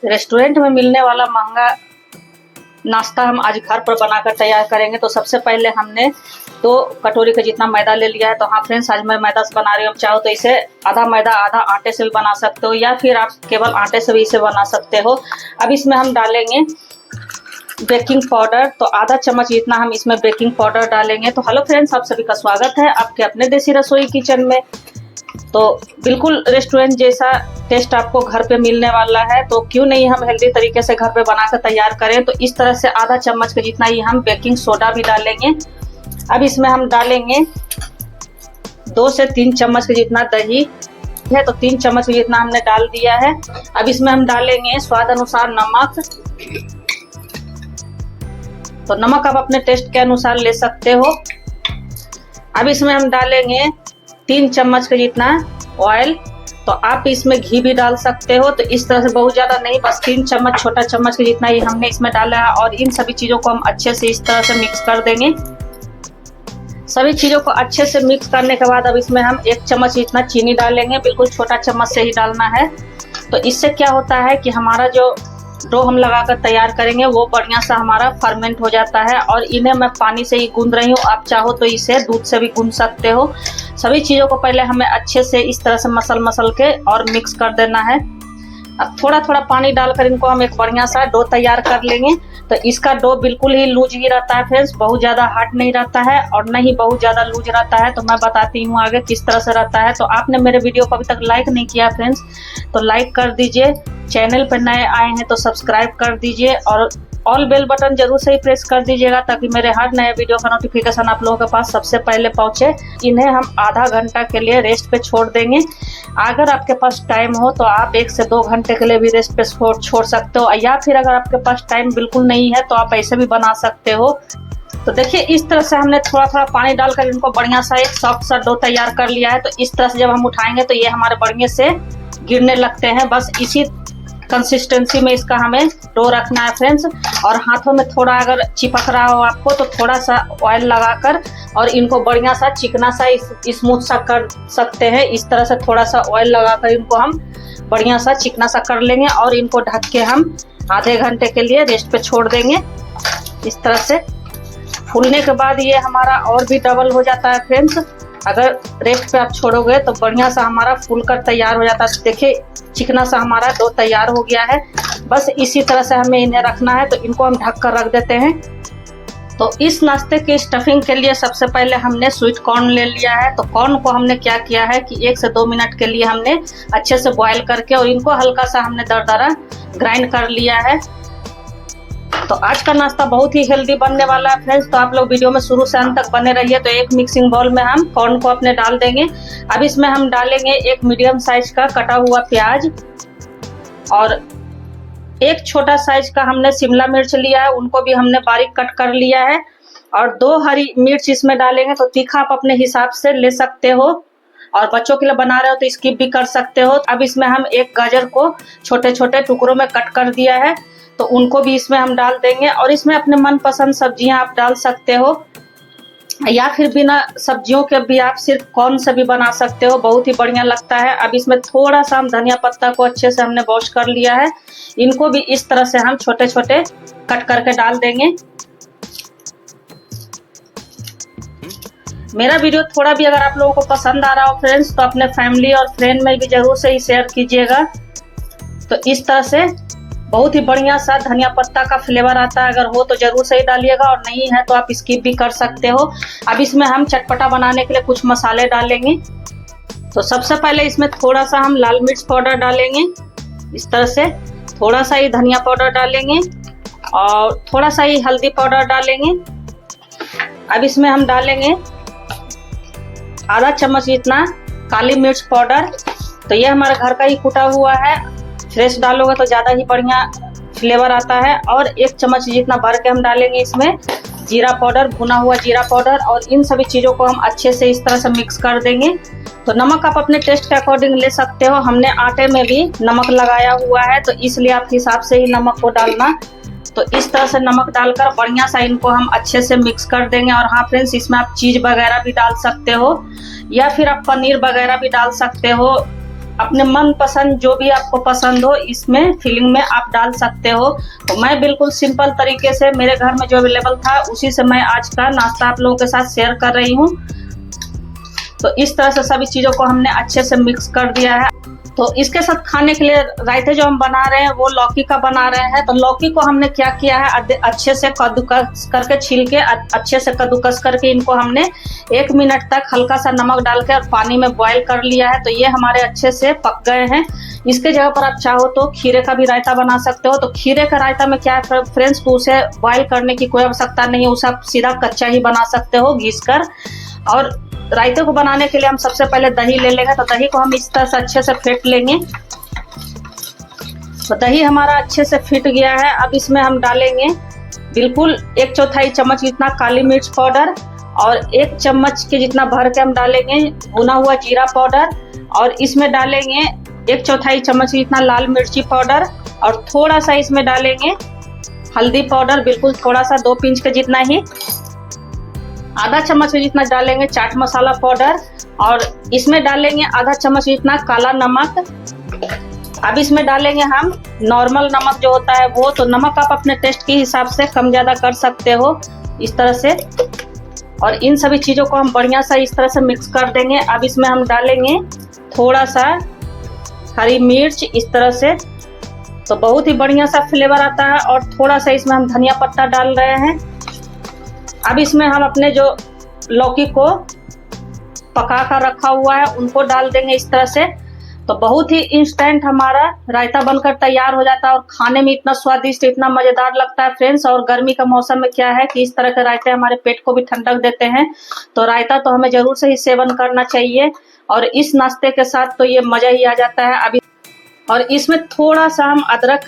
Restaurant में मिलने वाला महंगा नाश्ता हम आज घर पर बनाकर तैयार करेंगे। तो सबसे पहले हमने 2 कटोरी का जितना मैदा ले लिया है। तो हाँ फ्रेंड्स, आज मैं मैदा से बना रही हूँ। चाहो तो इसे आधा मैदा आधा आटे से भी बना सकते हो, या फिर आप केवल आटे से भी इसे बना सकते हो। अब इसमें हम डालेंगे बेकिंग पाउडर। तो आधा चम्मच जितना हम इसमें बेकिंग पाउडर डालेंगे। तो हेलो फ्रेंड्स, आप सभी का स्वागत है आपके अपने देसी रसोई किचन में। तो बिल्कुल रेस्टोरेंट जैसा टेस्ट आपको घर पे मिलने वाला है। तो क्यों नहीं हम हेल्दी तरीके से घर पे बनाकर तैयार करें। तो इस तरह से आधा चम्मच का जितना ही हम बेकिंग सोडा भी डालेंगे। अब इसमें हम डालेंगे 2 से 3 चम्मच का जितना दही है। तो 3 चम्मच का जितना हमने डाल दिया है। अब इसमें हम डालेंगे स्वाद अनुसार नमक। तो नमक आप अपने टेस्ट के अनुसार ले सकते हो। अब इसमें हम डालेंगे 3 चम्मच का जितना ऑयल। तो आप इसमें घी भी डाल सकते हो। तो इस तरह से बहुत ज़्यादा नहीं, बस 3 चम्मच छोटा चम्मच का जितना ही हमने इसमें डाला है। और इन सभी चीज़ों को हम अच्छे से इस तरह से मिक्स कर देंगे। सभी चीज़ों को अच्छे से मिक्स करने के बाद अब इसमें हम 1 चम्मच जितना चीनी डालेंगे। बिल्कुल छोटा चम्मच से ही डालना है। तो इससे क्या होता है कि हमारा जो डो हम लगाकर तैयार करेंगे वो बढ़िया सा हमारा फर्मेंट हो जाता है। और इन्हें मैं पानी से ही गूंद रही हूँ, आप चाहो तो इसे दूध से भी गूंद सकते हो। सभी चीज़ों को पहले हमें अच्छे से इस तरह से मसल के और मिक्स कर देना है। अब थोड़ा थोड़ा पानी डालकर इनको हम एक बढ़िया सा डो तैयार कर लेंगे। तो इसका डो बिल्कुल ही लूज ही रहता है फ्रेंड्स, बहुत ज़्यादा हार्ड नहीं रहता है और न ही बहुत ज़्यादा लूज रहता है। तो मैं बताती हूँ आगे किस तरह से रहता है। तो आपने मेरे वीडियो को अभी तक लाइक नहीं किया फ्रेंड्स, तो लाइक कर दीजिए। चैनल पर नए आए हैं तो सब्सक्राइब कर दीजिए और ऑल बेल बटन जरूर से ही प्रेस कर दीजिएगा, ताकि मेरे हर नए वीडियो का नोटिफिकेशन आप लोगों के पास सबसे पहले पहुंचे। इन्हें हम आधा घंटा के लिए रेस्ट पे छोड़ देंगे। अगर आपके पास टाइम हो तो आप 1 से 2 घंटे के लिए भी रेस्ट पे छोड़ सकते हो, या फिर अगर आपके पास टाइम बिल्कुल नहीं है तो आप ऐसे भी बना सकते हो। तो देखिए इस तरह से हमने थोड़ा थोड़ा पानी डालकर इनको बढ़िया सा एक सॉफ्ट सा डो तैयार कर लिया है। तो इस तरह से जब हम उठाएंगे तो ये हमारे बढ़िया से गिरने लगते हैं। बस इसी कंसिस्टेंसी में इसका हमें डो रखना है फ्रेंड्स। और हाथों में थोड़ा अगर चिपक रहा हो आपको तो थोड़ा सा ऑयल लगाकर और इनको बढ़िया सा चिकना सा स्मूथ सा कर सकते हैं। इस तरह से थोड़ा सा ऑयल लगाकर इनको हम बढ़िया सा चिकना सा कर लेंगे और इनको ढक के हम आधे घंटे के लिए रेस्ट पे छोड़ देंगे। इस तरह से फूलने के बाद ये हमारा और भी डबल हो जाता है फ्रेंड्स। अगर रेस्ट पे आप छोड़ोगे तो बढ़िया सा हमारा फूल कर तैयार हो जाता है। देखिए चिकना सा हमारा डो तैयार हो गया है। बस इसी तरह से हमें इन्हें रखना है। तो इनको हम ढक कर रख देते हैं। तो इस नाश्ते की स्टफिंग के लिए सबसे पहले हमने स्वीट कॉर्न ले लिया है। तो कॉर्न को हमने क्या किया है कि 1 से 2 मिनट के लिए हमने अच्छे से बॉयल करके और इनको हल्का सा हमने दरदरा ग्राइंड कर लिया है। तो आज का नाश्ता बहुत ही हेल्दी बनने वाला है फ्रेंड्स। तो आप लोग वीडियो में शुरू से अंत तक बने रहिए। तो एक मिक्सिंग बाउल में हम कॉर्न को अपने डाल देंगे। अब इसमें हम डालेंगे 1 मीडियम साइज का कटा हुआ प्याज और 1 छोटा साइज का हमने शिमला मिर्च लिया है, उनको भी हमने बारीक कट कर लिया है। और 2 हरी मिर्च इसमें डालेंगे। तो तीखा आप अपने हिसाब से ले सकते हो और बच्चों के लिए बना रहे हो तो स्किप भी कर सकते हो। अब इसमें हम 1 गाजर को छोटे छोटे टुकड़ों में कट कर दिया है, तो उनको भी इसमें हम डाल देंगे। और इसमें अपने मनपसंद सब्जियां आप डाल सकते हो, या फिर बिना सब्जियों के भी आप सिर्फ कॉर्न से भी बना सकते हो, बहुत ही बढ़िया लगता है। अब इसमें थोड़ा सा हम धनिया पत्ता को अच्छे से हमने वॉश कर लिया है, इनको भी इस तरह से हम छोटे छोटे कट करके डाल देंगे। मेरा वीडियो थोड़ा भी अगर आप लोगों को पसंद आ रहा हो फ्रेंड्स तो अपने फैमिली और फ्रेंड में भी जरूर से ही शेयर कीजिएगा। तो इस तरह से बहुत ही बढ़िया सा धनिया पत्ता का फ्लेवर आता है। अगर हो तो जरूर से ही डालिएगा और नहीं है तो आप स्किप भी कर सकते हो। अब इसमें हम चटपटा बनाने के लिए कुछ मसाले डालेंगे। तो सबसे पहले इसमें थोड़ा सा हम लाल मिर्च पाउडर डालेंगे। इस तरह से थोड़ा सा ही धनिया पाउडर डालेंगे और थोड़ा सा ही हल्दी पाउडर डालेंगे। अब इसमें हम डालेंगे आधा चम्मच जितना काली मिर्च पाउडर। तो ये हमारे घर का ही कुटा हुआ है, फ्रेश डालोगे तो ज़्यादा ही बढ़िया फ्लेवर आता है। और 1 चम्मच जितना भर के हम डालेंगे इसमें जीरा पाउडर, भुना हुआ जीरा पाउडर। और इन सभी चीज़ों को हम अच्छे से इस तरह से मिक्स कर देंगे। तो नमक आप अपने टेस्ट के अकॉर्डिंग ले सकते हो। हमने आटे में भी नमक लगाया हुआ है तो इसलिए आप हिसाब से ही नमक को डालना। तो इस तरह से नमक डालकर बढ़िया सा इनको हम अच्छे से मिक्स कर देंगे। और हाँ फ्रेंड्स, इसमें आप चीज़ वगैरह भी डाल सकते हो या फिर आप पनीर वगैरह भी डाल सकते हो। अपने मन पसंद जो भी आपको पसंद हो इसमें फिलिंग में आप डाल सकते हो। तो मैं बिल्कुल सिंपल तरीके से मेरे घर में जो अवेलेबल था उसी से मैं आज का नाश्ता आप लोगों के साथ शेयर कर रही हूँ। तो इस तरह से सभी चीज़ों को हमने अच्छे से मिक्स कर दिया है। तो इसके साथ खाने के लिए रायते जो हम बना रहे हैं वो लौकी का बना रहे हैं। तो लौकी को हमने क्या किया है, अच्छे से कद्दूकस करके छील के अच्छे से कद्दूकस करके इनको हमने 1 मिनट तक हल्का सा नमक डाल के और पानी में बॉईल कर लिया है। तो ये हमारे अच्छे से पक गए हैं। इसके जगह पर आप चाहो तो खीरे का भी रायता बना सकते हो। तो खीरे का रायता में क्या है फ्रेंड्स, उसे बॉईल करने की कोई आवश्यकता नहीं है, उसे आप सीधा कच्चा ही बना सकते हो घिस कर। और रायते को बनाने के लिए हम सबसे पहले दही ले लेंगे। तो दही को हम इस तरह से अच्छे से फेंट लेंगे। तो दही हमारा अच्छे से फिट गया है। अब इसमें हम डालेंगे बिल्कुल 1/4 चम्मच जितना काली मिर्च पाउडर और 1 चम्मच के जितना भर के हम डालेंगे भुना हुआ जीरा पाउडर। और इसमें डालेंगे 1/4 चम्मच जितना लाल मिर्ची पाउडर और थोड़ा सा इसमें डालेंगे हल्दी पाउडर, बिल्कुल थोड़ा सा 2 पिंच के जितना ही। आधा चम्मच जितना डालेंगे चाट मसाला पाउडर और इसमें डालेंगे आधा चम्मच जितना काला नमक। अब इसमें डालेंगे हम नॉर्मल नमक जो होता है वो। तो नमक आप अपने टेस्ट के हिसाब से कम ज़्यादा कर सकते हो इस तरह से। और इन सभी चीज़ों को हम बढ़िया सा इस तरह से मिक्स कर देंगे। अब इसमें हम डालेंगे थोड़ा सा हरी मिर्च इस तरह से, तो बहुत ही बढ़िया सा फ्लेवर आता है। और थोड़ा सा इसमें हम धनिया पत्ता डाल रहे हैं। अब इसमें हम अपने जो लौकी को पका कर रखा हुआ है उनको डाल देंगे इस तरह से। तो बहुत ही इंस्टेंट हमारा रायता बनकर तैयार हो जाता है और खाने में इतना स्वादिष्ट, इतना मज़ेदार लगता है फ्रेंड्स। और गर्मी का मौसम में क्या है कि इस तरह के रायते हमारे पेट को भी ठंडक देते हैं। तो रायता तो हमें जरूर से ही सेवन करना चाहिए। और इस नाश्ते के साथ तो ये मज़ा ही आ जाता है। अभी और इसमें थोड़ा सा हम अदरक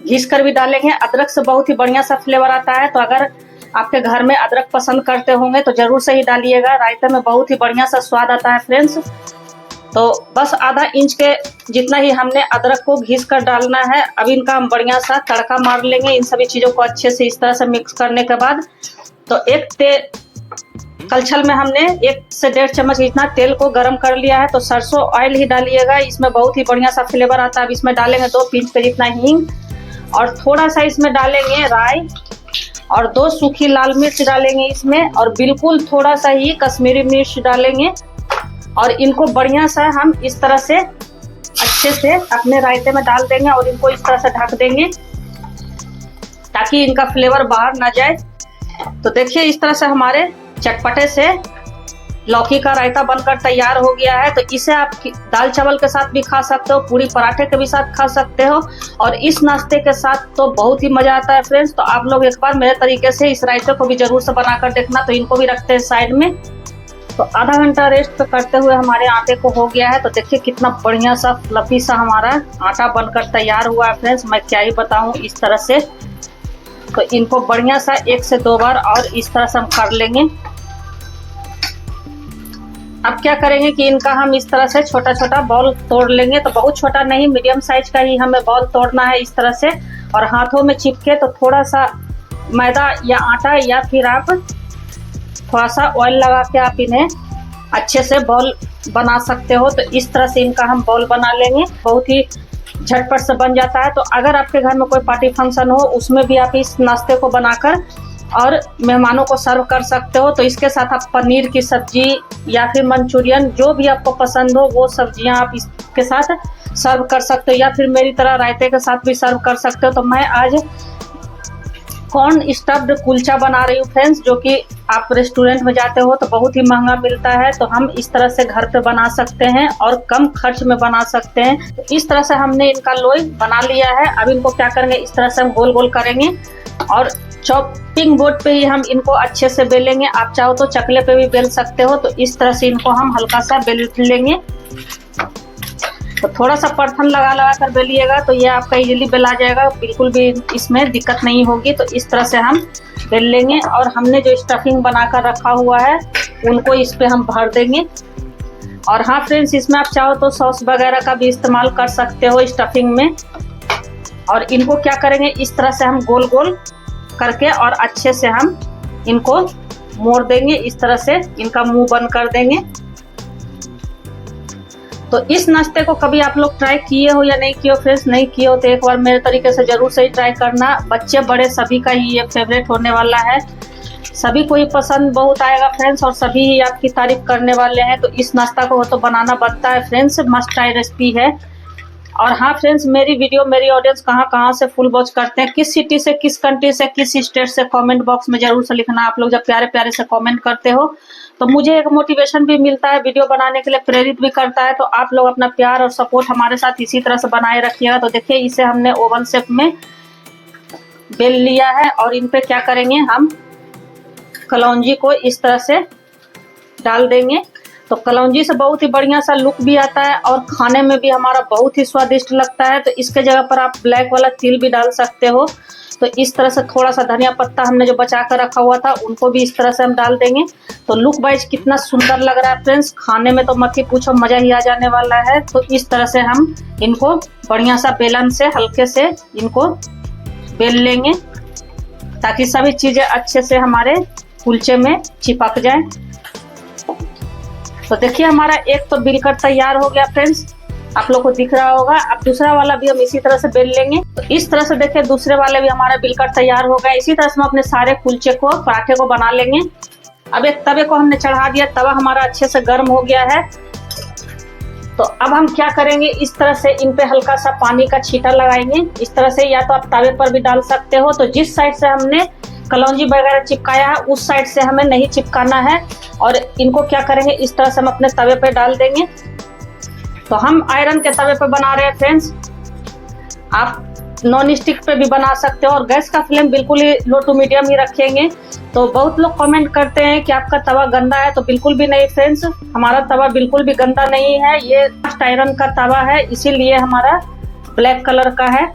घिस कर भी डालेंगे। अदरक से बहुत ही बढ़िया सा फ्लेवर आता है। तो अगर आपके घर में अदरक पसंद करते होंगे तो जरूर से ही डालिएगा। रायते में बहुत ही बढ़िया सा स्वाद आता है फ्रेंड्स। तो बस आधा इंच के जितना ही हमने अदरक को घिस कर डालना है। अब इनका हम बढ़िया सा तड़का मार लेंगे इन सभी चीज़ों को अच्छे से इस तरह से मिक्स करने के बाद। तो एक कलछल में हमने 1 से 1.5 चम्मच जितना तेल को गर्म कर लिया है। तो सरसों ऑयल ही डालिएगा, इसमें बहुत ही बढ़िया सा फ्लेवर आता है। अब इसमें डालेंगे 2 पिंच के जितना हींग और थोड़ा सा इसमें डालेंगे राई और 2 सूखी लाल मिर्च डालेंगे इसमें। और बिल्कुल थोड़ा सा ही कश्मीरी मिर्च डालेंगे। और इनको बढ़िया सा हम इस तरह से अच्छे से अपने रायते में डाल देंगे और इनको इस तरह से ढक देंगे ताकि इनका फ्लेवर बाहर ना जाए। तो देखिए इस तरह से हमारे चटपटे से लौकी का रायता बनकर तैयार हो गया है। तो इसे आप दाल चावल के साथ भी खा सकते हो, पूरी पराठे के भी साथ खा सकते हो। और इस नाश्ते के साथ तो बहुत ही मज़ा आता है फ्रेंड्स। तो आप लोग एक बार मेरे तरीके से इस रायते को भी जरूर से बनाकर देखना। तो इनको भी रखते हैं साइड में। तो आधा घंटा रेस्ट करते हुए हमारे आटे को हो गया है। तो देखिए कितना बढ़िया सा फ्लफी सा हमारा आटा बनकर तैयार हुआ है फ्रेंड्स, मैं क्या ही बताऊँ इस तरह से। तो इनको बढ़िया सा 1 से 2 बार और इस तरह से हम कर लेंगे। अब क्या करेंगे कि इनका हम इस तरह से छोटा छोटा बॉल तोड़ लेंगे। तो बहुत छोटा नहीं, मीडियम साइज का ही हमें बॉल तोड़ना है इस तरह से। और हाथों में चिपके तो थोड़ा सा मैदा या आटा या फिर आप थोड़ा सा ऑयल लगा के आप इन्हें अच्छे से बॉल बना सकते हो। तो इस तरह से इनका हम बॉल बना लेंगे, बहुत ही झटपट से बन जाता है। तो अगर आपके घर में कोई पार्टी फंक्शन हो उसमें भी आप इस नाश्ते को बनाकर और मेहमानों को सर्व कर सकते हो। तो इसके साथ आप पनीर की सब्जी या फिर मंचूरियन जो भी आपको पसंद हो वो सब्जियां आप इसके साथ सर्व कर सकते हो या फिर मेरी तरह रायते के साथ भी सर्व कर सकते हो। तो मैं आज कॉर्न स्टफ्ड कुलचा बना रही हूँ फ्रेंड्स, जो कि आप रेस्टोरेंट में जाते हो तो बहुत ही महंगा मिलता है। तो हम इस तरह से घर पे बना सकते हैं और कम खर्च में बना सकते हैं। तो इस तरह से हमने इनका लोई बना लिया है। अब इनको क्या करेंगे, इस तरह से हम गोल गोल करेंगे और चॉपिंग बोर्ड पे ही हम इनको अच्छे से बेलेंगे। आप चाहो तो चकले पे भी बेल सकते हो। तो इस तरह से इनको हम हल्का सा बेल लेंगे। तो थोड़ा सा परथन लगा लगा कर बेलिएगा तो ये आपका इजीली बेला जाएगा, बिल्कुल भी इसमें दिक्कत नहीं होगी। तो इस तरह से हम बेल लेंगे और हमने जो स्टफिंग बनाकर रखा हुआ है उनको इस पे हम भर देंगे। और हाँ फ्रेंड्स, इसमें आप चाहो तो सॉस वगैरह का भी इस्तेमाल कर सकते हो स्टफिंग में। और इनको क्या करेंगे, इस तरह से हम गोल गोल करके और अच्छे से हम इनको मोड़ देंगे। इस तरह से इनका मुंह बंद कर देंगे। तो इस नाश्ते को कभी आप लोग ट्राई किए हो या नहीं किए हो फ्रेंड्स? नहीं किए हो तो एक बार मेरे तरीके से जरूर से ही ट्राई करना। बच्चे बड़े सभी का ही ये फेवरेट होने वाला है, सभी को ही पसंद बहुत आएगा फ्रेंड्स, और सभी ही आपकी तारीफ करने वाले हैं। तो इस नाश्ता को तो बनाना बनता है फ्रेंड्स, मस्ट ट्राई रेसिपी है। और हाँ फ्रेंड्स, मेरी वीडियो मेरी ऑडियंस कहाँ से फुल वॉच करते हैं, किस सिटी से, किस कंट्री से, किस स्टेट से, कमेंट बॉक्स में जरूर से लिखना। आप लोग जब प्यारे प्यारे से कमेंट करते हो तो मुझे एक मोटिवेशन भी मिलता है, वीडियो बनाने के लिए प्रेरित भी करता है। तो आप लोग अपना प्यार और सपोर्ट हमारे साथ इसी तरह से बनाए रखिएगा। तो देखिए इसे हमने ओवल शेप में बेल लिया है, और इन पे क्या करेंगे, हम कलौंजी को इस तरह से डाल देंगे। तो कलौंजी से बहुत ही बढ़िया सा लुक भी आता है और खाने में भी हमारा बहुत ही स्वादिष्ट लगता है। तो इसके जगह पर आप ब्लैक वाला तिल भी डाल सकते हो। तो इस तरह से थोड़ा सा धनिया पत्ता हमने जो बचा कर रखा हुआ था उनको भी इस तरह से हम डाल देंगे। तो लुक वाइज कितना सुंदर लग रहा है फ्रेंड्स, खाने में तो मत ही पूछो, मजा ही आ जाने वाला है। तो इस तरह से हम इनको बढ़िया सा बेलन से हल्के से इनको बेल लेंगे, ताकि सभी चीजें अच्छे से हमारे कुलचे में चिपक जाए। तो देखिए हमारा एक तो बिलकर तैयार हो गया फ्रेंड्स, आप लोग को दिख रहा होगा। अब दूसरा वाला भी हम इसी तरह से बेल लेंगे। तो इस तरह से देखिए दूसरे वाले भी हमारा बिलकर तैयार हो गया। इसी तरह से हम अपने सारे कुलचे को, पराठे को बना लेंगे। अब एक तवे को हमने चढ़ा दिया, तवा हमारा अच्छे से गर्म हो गया है। तो अब हम क्या करेंगे, इस तरह से इन पे हल्का सा पानी का छींटा लगाएंगे इस तरह से, या तो आप तवे पर भी डाल सकते हो। तो जिस साइड से हमने कलौंजी वगैरह चिपकाया है उस साइड से हमें नहीं चिपकाना है, और इनको क्या करेंगे, इस तरह से हम अपने तवे पे डाल देंगे। तो हम आयरन के तवे पे बना रहे हैं फ्रेंड्स, आप नॉन स्टिक पे भी बना सकते हो, और गैस का फ्लेम बिल्कुल ही लो टू मीडियम ही रखेंगे। तो बहुत लोग कमेंट करते हैं कि आपका तवा गंदा है, तो बिल्कुल भी नहीं फ्रेंड्स, हमारा तवा बिल्कुल भी गंदा नहीं है। ये कास्ट आयरन का तवा है, इसीलिए हमारा ब्लैक कलर का है।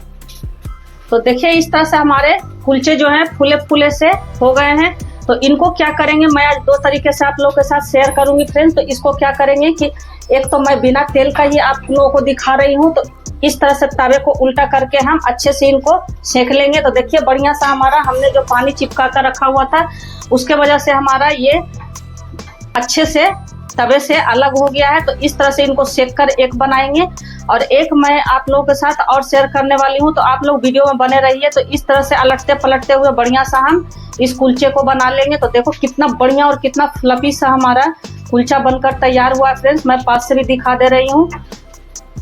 तो देखिए इस तरह से हमारे कुलचे जो हैं फूले फूले से हो गए हैं। तो इनको क्या करेंगे, मैं आज दो तरीके से आप लोगों के साथ शेयर करूंगी फ्रेंड्स। तो इसको क्या करेंगे कि एक तो मैं बिना तेल का ही आप लोगों को दिखा रही हूँ। तो इस तरह से तवे को उल्टा करके हम अच्छे से इनको सेक लेंगे। तो देखिए बढ़िया सा हमारा, हमने जो पानी चिपका कर रखा हुआ था उसके वजह से हमारा ये अच्छे से तवे से अलग हो गया है। तो इस तरह से इनको सेक कर एक बनाएंगे, और एक मैं आप लोगों के साथ और शेयर करने वाली हूँ। तो आप लोग वीडियो में बने रहिए। तो इस तरह से अलटते पलटते हुए बढ़िया सा हम इस कुलचे को बना लेंगे। तो देखो कितना बढ़िया और कितना फ्लफी सा हमारा कुलचा बनकर तैयार हुआ है फ्रेंड्स, मैं पास से भी दिखा दे रही हूँ।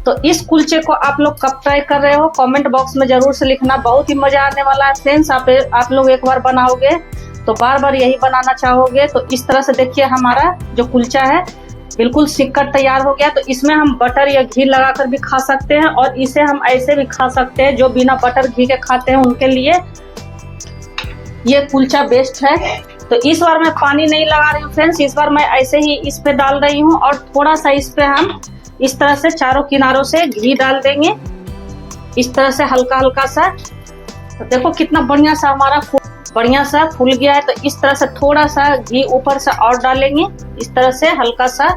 तो इस कुलचे को आप लोग कब ट्राई कर रहे हो, कमेंट बॉक्स में जरूर से लिखना, बहुत ही मजा आने वाला है फ्रेंड्स। आप लोग एक बार बनाओगे तो बार बार यही बनाना चाहोगे। तो इस तरह से देखिए हमारा जो कुलचा है बिल्कुल सिक कर तैयार हो गया। तो इसमें हम बटर या घी लगाकर भी खा सकते हैं, और इसे हम ऐसे भी खा सकते हैं। जो बिना बटर घी के खाते हैं उनके लिए ये कुलचा बेस्ट है। तो इस बार मैं पानी नहीं लगा रही हूँ फ्रेंड्स, इस बार मैं ऐसे ही इस पे डाल रही हूँ, और थोड़ा सा इस पे हम इस तरह से चारों किनारों से घी डाल देंगे, इस तरह से हल्का हल्का सा। तो देखो कितना बढ़िया सा हमारा बढ़िया सा फूल गया है। तो इस तरह से थोड़ा सा घी ऊपर से और डालेंगे इस तरह से हल्का सा,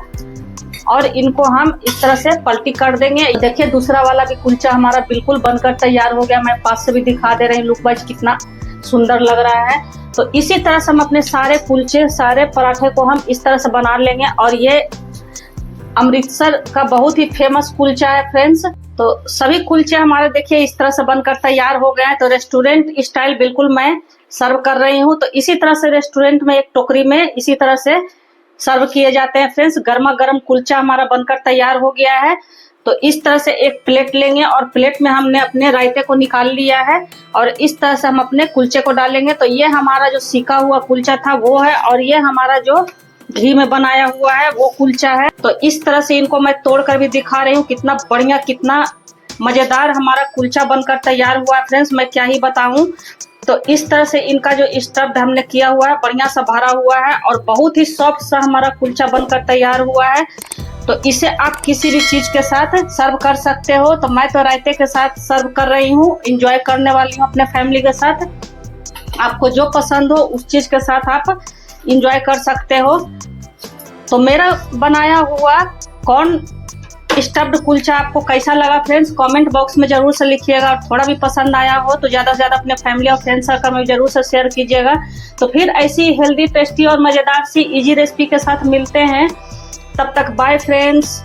और इनको हम इस तरह से पलटी कर देंगे। देखिए दूसरा वाला भी कुलचा हमारा बिल्कुल बनकर तैयार हो गया, मैं पास से भी दिखा दे रही हूँ, लुक वाइज कितना सुंदर लग रहा है। तो इसी तरह से हम अपने सारे कुलचे, सारे पराठे को हम इस तरह से बना लेंगे। और ये अमृतसर का बहुत ही फेमस कुलचा है फ्रेंड्स। तो सभी कुलचे हमारे देखिए इस तरह से बनकर तैयार हो गए हैं। तो रेस्टोरेंट स्टाइल बिल्कुल मैं सर्व कर रही हूँ। तो इसी तरह से रेस्टोरेंट में एक टोकरी में इसी तरह से सर्व किए जाते हैं फ्रेंड्स। गर्मा गर्म कुलचा हमारा बनकर तैयार हो गया है। तो इस तरह से एक प्लेट लेंगे, और प्लेट में हमने अपने रायते को निकाल लिया है, और इस तरह से हम अपने कुलचे को डालेंगे। तो ये हमारा जो सिका हुआ कुलचा था वो है, और ये हमारा जो घी में बनाया हुआ है वो कुलचा है। तो इस तरह से इनको मैं तोड़ कर भी दिखा रही हूँ, कितना बढ़िया कितना मजेदार हमारा कुलचा बनकर तैयार हुआ है फ्रेंड्स, मैं क्या ही बताऊं। तो इस तरह से इनका जो स्टफ्ड हमने किया हुआ है बढ़िया सा भरा हुआ है, और बहुत ही सॉफ्ट सा हमारा कुलचा बनकर तैयार हुआ है। तो इसे आप किसी भी चीज के साथ सर्व कर सकते हो। तो मैं तो रायते के साथ सर्व कर रही हूँ, एंजॉय करने वाली हूँ अपने फैमिली के साथ। आपको जो पसंद हो उस चीज के साथ आप एंजॉय कर सकते हो। तो मेरा बनाया हुआ कॉर्न स्टफ्ड कुलचा आपको कैसा लगा फ्रेंड्स, कमेंट बॉक्स में जरूर से लिखिएगा। और थोड़ा भी पसंद आया हो तो ज्यादा से ज्यादा अपने फैमिली और फ्रेंड सर्कल में जरूर से शेयर कीजिएगा। तो फिर ऐसी हेल्दी, टेस्टी और मजेदार सी इजी रेसिपी के साथ मिलते हैं। तब तक बाय फ्रेंड्स।